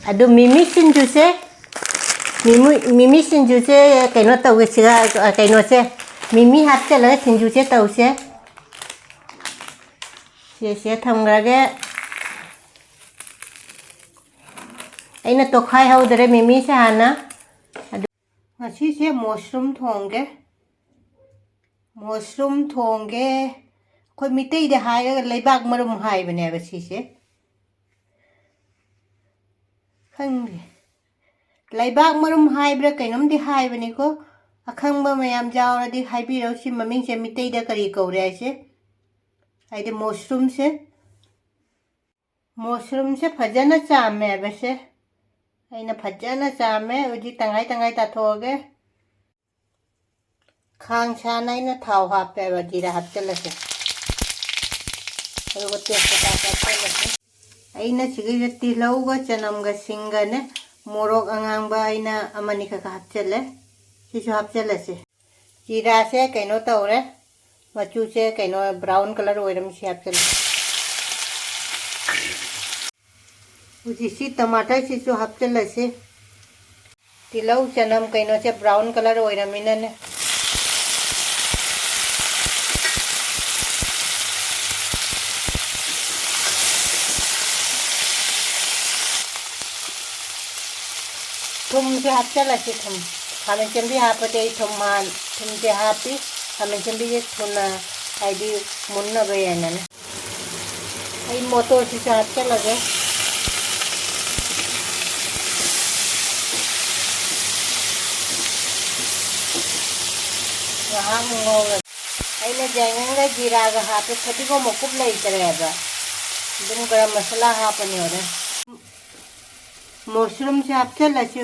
ꯑꯗꯨ ꯃꯤꯃꯤ ꯁꯤꯡꯖꯨꯁꯦ ꯃꯤꯃꯤ ꯁꯤꯡꯖꯨꯁꯦ ꯀꯩꯅꯣ ꯇꯧꯒꯦꯁꯤꯒ ꯀꯩꯅꯣꯁꯦ ꯃꯤꯃꯤ ꯍꯥꯞꯆꯤꯜꯂꯒ ꯁꯤꯡꯖꯨꯁꯦ ꯇꯧꯁꯦ ꯁꯤꯁꯦ ꯊꯝꯈ꯭ꯔꯒꯦ ꯑꯩꯅ ꯇꯣꯈꯥꯏꯍꯧꯗ꯭ꯔꯦ ꯃꯤꯃꯤꯁꯦ ꯍꯥꯟꯅ ꯉꯁꯤꯁꯦ ꯃꯁꯔꯨꯝ ꯊꯣꯡꯒꯦ ꯑꯩꯈꯣꯏ ꯃꯤꯇꯩꯗ ꯍꯥꯏꯔꯒ ꯂꯩꯕꯥꯛ ꯃꯔꯨꯝ ꯍꯥꯏꯕꯅꯦꯕ ꯁꯤꯁꯦ ꯈꯪꯗꯦ ꯂꯩꯕꯥꯛ ꯃꯔꯨꯝ ꯍꯥꯏꯕ꯭ꯔꯥ ꯀꯩꯅꯣꯝꯗꯤ ꯍꯥꯏꯕꯅꯤꯀꯣ ꯑꯈꯪꯕ ꯃꯌꯥꯝ ꯌꯥꯎꯔꯗꯤ ꯍꯥꯏꯕꯤꯔꯛꯎ ꯁꯤ ꯃꯃꯤꯡꯁꯦ ꯃꯤꯇꯩꯗ ꯀꯔꯤ ꯀꯧꯔꯦ ꯍꯥꯏꯁꯦ ꯍꯥꯏꯗꯤ ꯃꯁꯔꯨꯝꯁꯦ ꯐꯖꯅ ꯆꯥꯝꯃꯦꯕꯁꯦ ꯑꯩꯅ ꯐꯖꯅ ꯆꯥꯝꯃꯦ ꯍꯧꯖꯤꯛ ꯇꯪꯉꯥꯏ ꯊꯣꯛꯑꯒꯦ ꯈꯥꯡ ꯁꯥꯅ ꯑꯩꯅ ꯊꯥꯎ ꯍꯥꯞꯄꯦꯕ ꯖꯤꯔꯥ ꯍꯥꯞꯆꯤꯜꯂꯁꯦ ꯑꯗꯨꯒ ꯇꯦꯖꯄꯇꯥ ꯍꯥꯞꯆꯤꯜꯂꯁꯦ ꯑꯩꯅ ꯁꯤꯒꯤꯁꯦ ꯇꯤꯜꯍꯧꯒ ꯆꯅꯝꯒ ꯁꯤꯡꯒꯅꯦ ꯃꯣꯔꯣꯛ ꯑꯉꯥꯡꯕ ꯑꯩꯅ ꯑꯃꯅꯤ ꯈꯛ ꯍꯥꯞꯆꯤꯜꯂꯦ ꯁꯤꯁꯨ ꯍꯥꯞꯆꯤꯜꯂꯁꯦ ꯖꯤꯔꯥꯁꯦ ꯀꯩꯅꯣ ꯇꯧꯔꯦ ꯃꯆꯨꯁꯦ ꯀꯩꯅꯣ ꯕ꯭ꯔꯥꯎꯟ ꯀꯂꯔ ꯑꯣꯏꯔꯝꯁꯤ ꯍꯥꯞꯆꯤꯜꯂꯦ ꯍꯧꯖꯤꯛꯁꯤ ꯇꯃꯥꯇꯔꯁꯤꯁꯨ ꯍꯥꯞꯆꯤꯜꯂꯁꯤ ꯇꯤꯜꯍꯧ ꯆꯅꯝ ꯀꯩꯅꯣꯁꯦ ꯕ꯭ꯔꯥꯎꯟ ꯀꯂꯔ ꯑꯣꯏꯔꯝꯃꯤꯅꯅꯦ थुम से हापचलसी थुम खामें चंबी हापते थुम से हापी खामें चंबी से थुना हाइदी मुन्ना बेयना आई मोटो से हापचलगे यहाँ मुंगोगे अने जैंगा जीरागा हापे फटीको मुकुब लेतरेबा दुम गरम मसाला हापनी होरे मशरूम से हापचलसी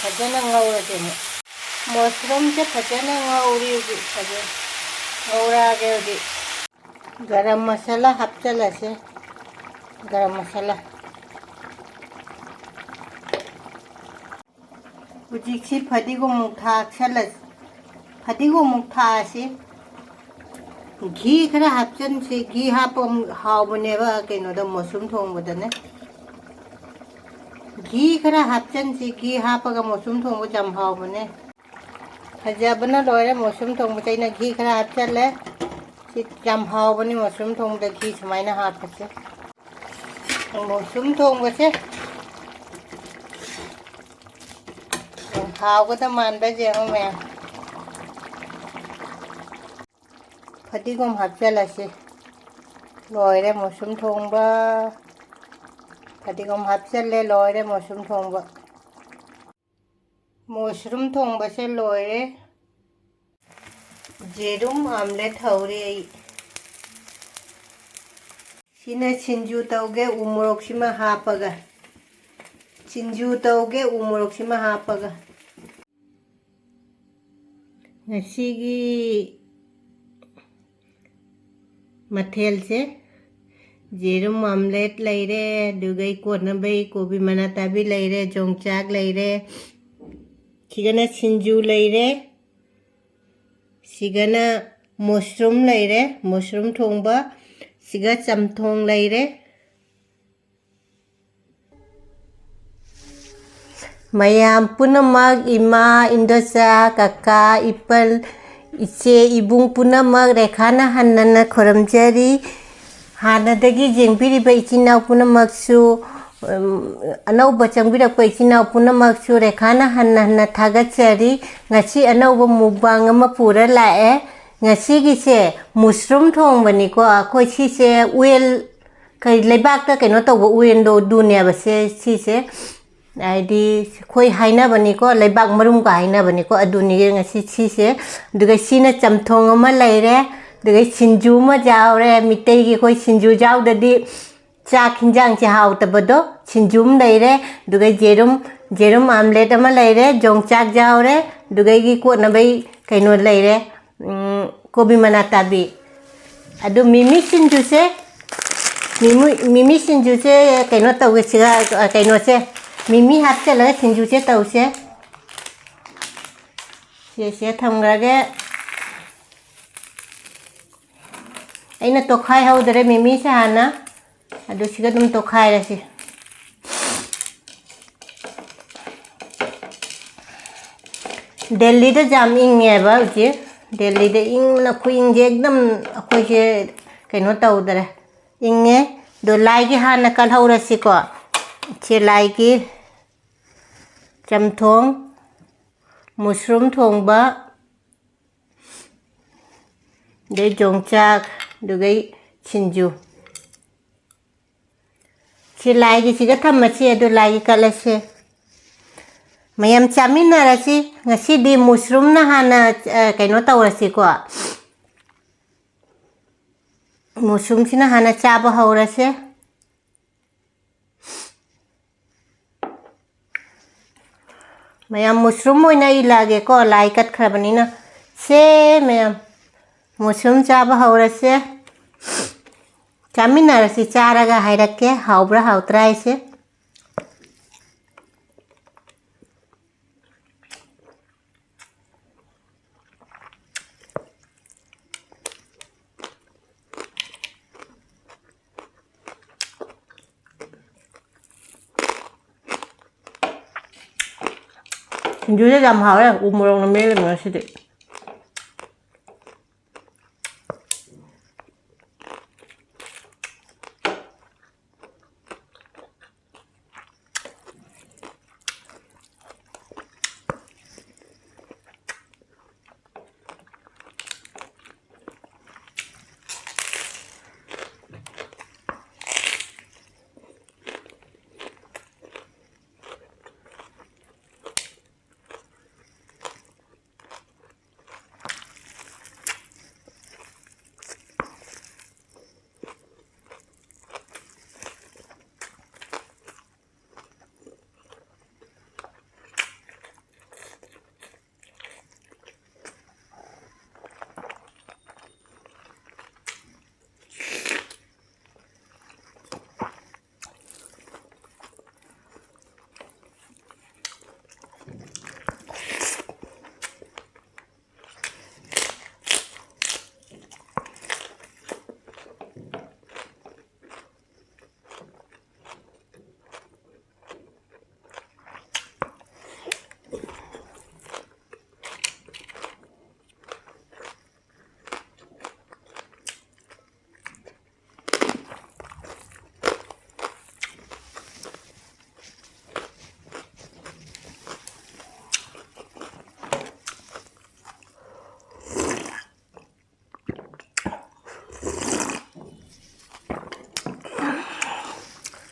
फजना गौरते मशरूम से फजना गौरी गौरागे गरम मसाला हापचलसे गरम मसाला हुजिक्सी फदिगोमुक थासे घी खरा हापचनसे घी हाप हावबनेबा कइनोदा मशरूम थोंबदने घी खरा हापचनसे घी हापगा मशरूम थोंबो जम हावबने फजबना लोरे मशरूम थोंबसे इना घी खरा हापचले सि जम हावबने मशरूम थोंबदा घी समाइना हापसे मशरूम थोंबसे हावगदा मानबा जेहो मैं फदिगोम हापचलसे लोरे मशरूम थोंबा फदिगोम हापचले लोरे मशरूम थोंबा से लोरे जेरुम आमलेट हौरे सिना सिंजू तौगे उमोरोक सिमा हापगा सिंजू तौगे उमोरोक सिमा हापगा ngasiगी मथेल से जेरुम आमलेट लेरे दुगई कोनबई कोबी मनाताबी लेरे जोंचाक लेरे सिगना सिंजू लेरे सिगना मशरूम लेरे मशरूम थोंबा सिगा चमथोंग लेरे मयाम पुनमक इमा इंदोसा काका इपल इचे इबुंग पुनमक रेखाना हन्नना खोरमजरी हानादगी जेंबिरिबा इचिनाव पुनमकसु अनौबा चंबिरकपा इचिनाव पुनमकसु रेखाना हन्ना थागतजरी ngasi अनौबा मुकबांग अमा पुरा लाए ngasiगिसे मशरूम थोंबनिको अखोय सिसे उएल कई लेबाकता कइनो तौबा उएनदो दुनेबसे सिसे आइदी खोई हाइनाबनिको लेबाक मरुम का हाइनाबनिको अदुनि ngasi सिसे दुगै सिना चमथोंग अमा लेरे दुगै सिंजू मा जावरे मिटैगी खोई सिंजू जावददी चाक हिंजांग से हावतबदो सिंजूम लेरे दुगै जेरुम आमलेट अमा लेरे जोंचाक जावरे दुगैगी कोनबै कइनो लेरे कोबी मनाताबी अदु मिमी सिंजूसे कइनो तौगेसिगा कइनोसे मिमी हापचलगा सिंजूसे तौसे ꯊꯝꯈ꯭ꯔꯒꯦ ꯑꯩꯅ ꯇꯣꯠꯈꯥꯏꯍꯧꯗ꯭ꯔꯦ ꯃꯤꯃꯤꯁꯦ ꯍꯥꯟꯅ ꯑꯗꯨ ꯁꯤꯒ ꯑꯗꯨꯝ ꯇꯣꯠꯈꯥꯏꯔꯁꯤ ꯗꯦꯜꯂꯤꯗ ꯌꯥꯝ ꯏꯪꯉꯦꯕ ꯍꯧꯖꯤꯛ ꯗꯦꯜꯂꯤꯗ ꯏꯪꯅ ꯈꯨꯏꯪꯁꯦ एकदम ꯑꯩꯈꯣꯏꯁꯦ ꯀꯩꯅꯣ ꯇꯧꯗ꯭ꯔꯦ ꯏꯪꯉꯦ ꯑꯗꯣ ꯂꯥꯏꯒꯤ ꯍꯥꯟꯅ ꯀꯠꯍꯧꯔꯁꯤꯀꯣ ꯁꯤ ꯂꯥꯏꯒꯤ ꯆꯝꯊꯣꯡ ꯃꯨꯁꯔꯨꯝ ꯊꯣꯡꯕ ꯑꯗꯩ ꯌꯣꯡꯆꯥꯛ ꯑꯗꯨꯒꯩ ꯁꯤꯡꯖꯨ ꯁꯤ ꯂꯥꯏꯒꯤꯁꯤꯒ ꯊꯝꯃꯁꯤ ꯑꯗꯨ ꯂꯥꯏꯒꯤ ꯀꯠꯂꯁꯤ ꯃꯌꯥꯝ ꯆꯥꯃꯤꯟꯅꯔꯁꯤ ꯉꯁꯤꯗꯤ ꯃꯨꯁꯔꯨꯝꯅ ꯍꯥꯟꯅ ꯀꯩꯅꯣ ꯇꯧꯔꯁꯤꯀꯣ ꯃꯨꯁꯔꯨꯝꯁꯤꯅ ꯍꯥꯟꯅ ꯆꯥꯕ ꯍꯧꯔꯁꯦ ꯃꯌꯥꯝ ꯃꯨꯁꯔꯨꯝ ꯑꯣꯏꯅ ꯏꯜꯂꯛꯑꯒꯦꯀꯣ ꯂꯥꯏ ꯀꯠꯈ꯭ꯔꯕꯅꯤꯅ ꯁꯦ ꯃꯌꯥꯝ ꯃꯨꯁꯔꯨꯝ ꯆꯥꯕ ꯍꯧꯔꯁꯦ ꯆꯥꯃꯤꯟꯅꯔꯁꯤ ꯆꯥꯔꯒ ꯍꯥꯏꯔꯛꯀꯦ ꯍꯥꯎꯕ꯭ꯔꯥ ꯍꯥꯎꯇ꯭ꯔꯥ ꯍꯥꯏꯁꯦ ꯁꯤꯡꯖꯨꯁꯦ ꯌꯥꯝ ꯍꯥꯎꯋꯦ ꯎ ꯃꯣꯔꯣꯛꯅ ꯃꯦꯠꯂꯤꯕ ꯉꯁꯤꯗꯤ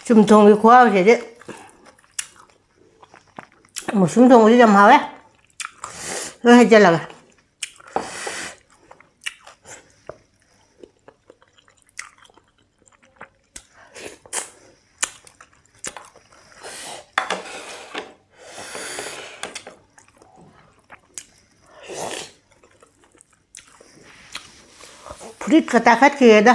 ꯆꯨꯝꯊꯣꯡꯒꯤ ꯈꯨꯍꯥꯎꯁꯤꯗꯤ ꯃꯨꯁꯔꯨꯝ ꯊꯣꯡꯕꯁꯤ ꯌꯥꯝ ꯍꯥꯎꯋꯦ ꯂꯣꯏ ꯍꯩꯖꯤꯜꯂꯒ ꯐꯨꯔꯤꯠꯀ ꯇꯥꯈꯠꯈꯤꯑꯦꯗ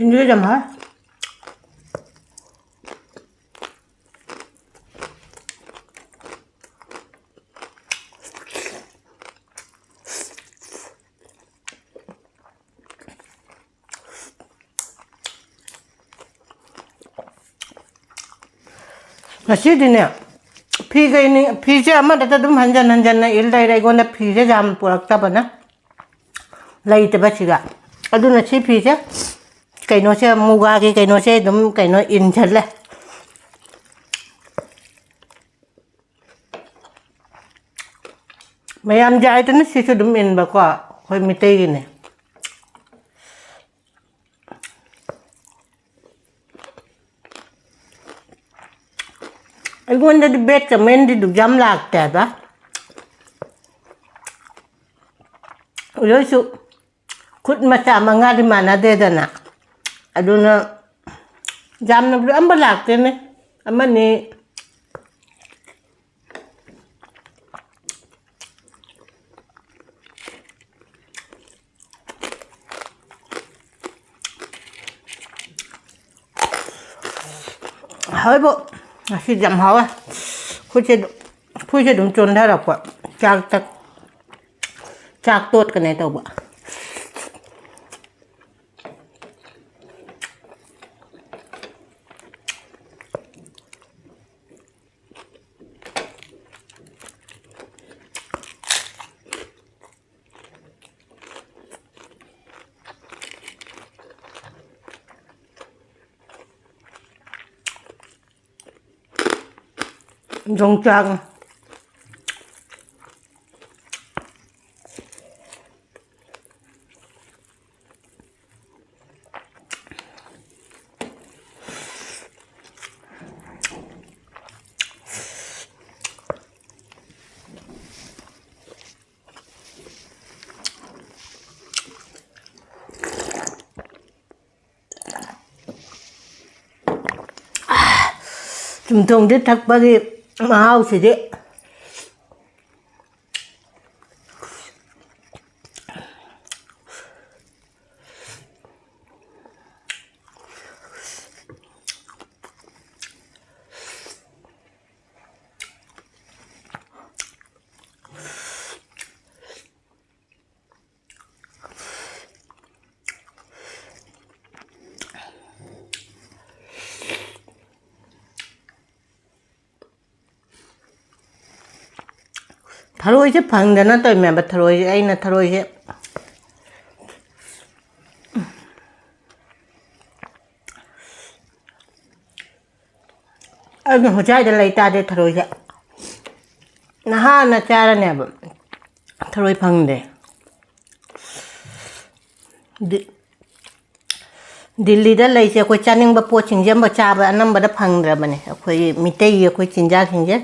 진주에 좀 하. Ngasidinya piga ini pizza ama data dum hanjan na ilda ira igona pizza jam purak tabana lai taba chiga aduna chi pizza kaino se muga ki kaino se dum kaino in challe mayam jai tan sisu dum in ba ko khoi mitei ne igona di bet ka mendi du jam lakta ba uyosu kut masa mangari mana de dana aduna jam na bu amba lakte ne amani hơi bộ khi dặm hấu à phui chơi đúng chôn theo đọc ạ chạc tốt cái này tàu bạ rong trăng chúng tôi biết thắc bao nhiêu mahal sih dek Tharoy chứ phẳng để nó tôi mẹ bật tharoy anh là tharoy chứ anh hồi trái để lấy ta để tharoy chứ na ha na cha ra nè tharoy phẳng để Delhi đã lấy cho cô cha nên bà po chỉnh jam bà cha bà anh bà đã phẳng rồi mà này cô mi tây cô chỉnh ra chỉnh chứ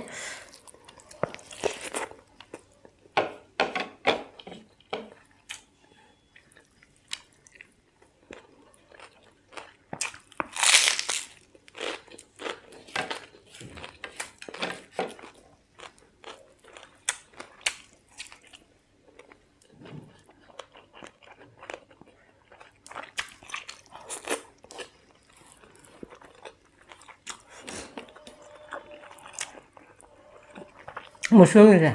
một số người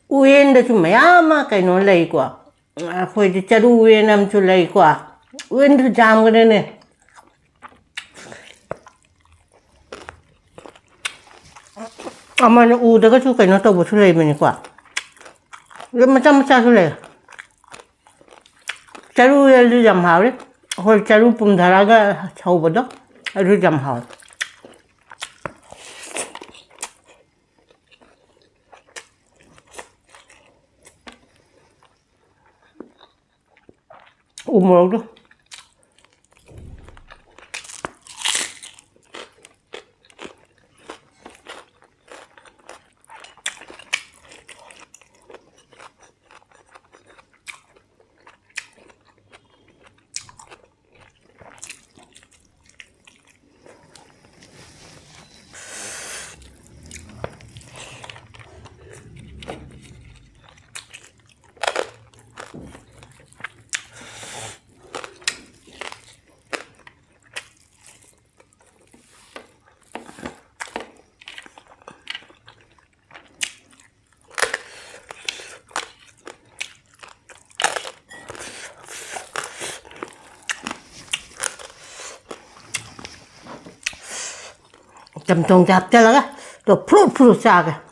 uyen da cuma ya ma kai no lay kwa khoi di charu uyen am chu lay kwa uyen du jam gane ne ama no u da ka chu kai no to bu chu lay me ni kwa le ma cha chu lay charu uyen du jam hao le hồi charu pum dharaga chau bodo ru jam hao umur tu ꯆꯝꯊꯣꯡ ꯍꯥꯞꯆꯤꯜꯂꯒ 또 푸릇푸릇 싸게.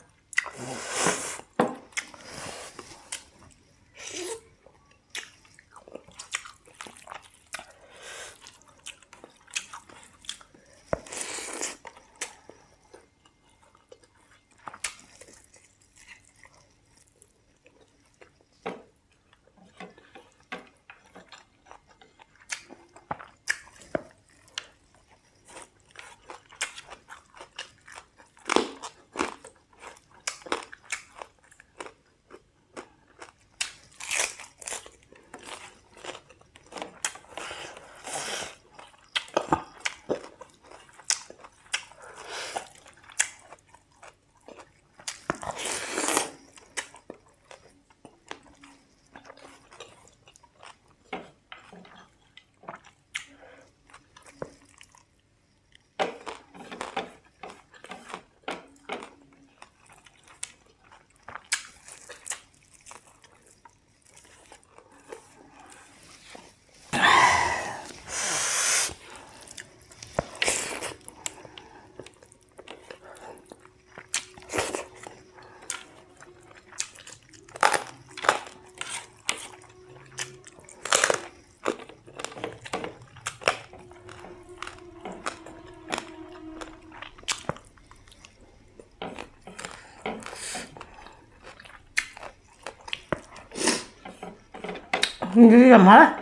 이게 정말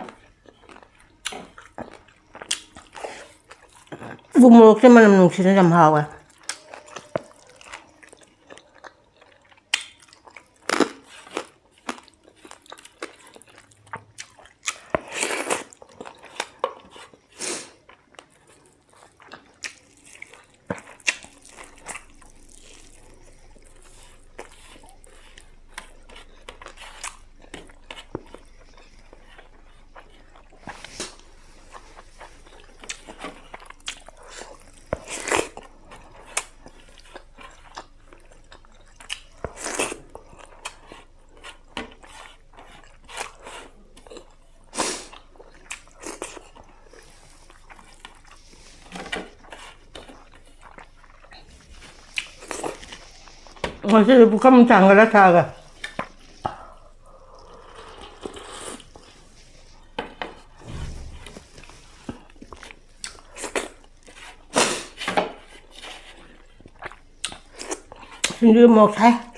부모님만 넘치는 좀 하고. Masih buka mencanggar saga. Sendiri mau saya.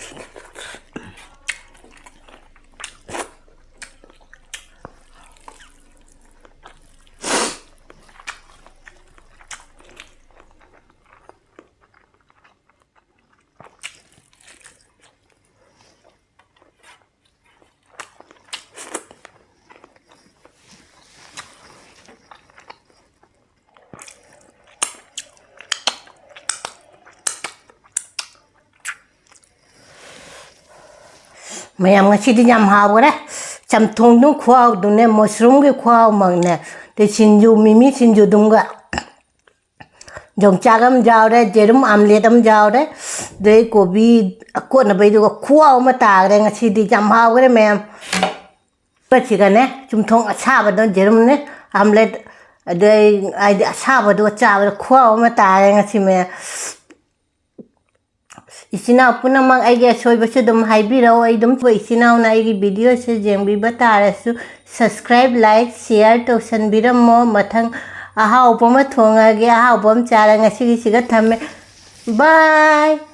Mayam ngasi nyam hawa re chamthong nu khwa du ne mushroom ge khwa mang ne te sinju mimi sinju dunga jong chagam jaw re jerum amlet am jaw re de gobi ko na bai du khwa ma ta re ngasi di nyam hawa re mayam pa chi ga ne chumthong acha ba don jerum ne amlet de ai acha ba du cha ba khwa ma ta re ngasi me इसिना पुनः मग आइगे सोइबसे दम हाइबिराव आइदम इसिना उनाइगी video से जेंबी बतारसु subscribe like share तो सनबिरमो मथंग आहा उपम थोंगागे आहा उपम चारा ngasi सिगा थमे bye.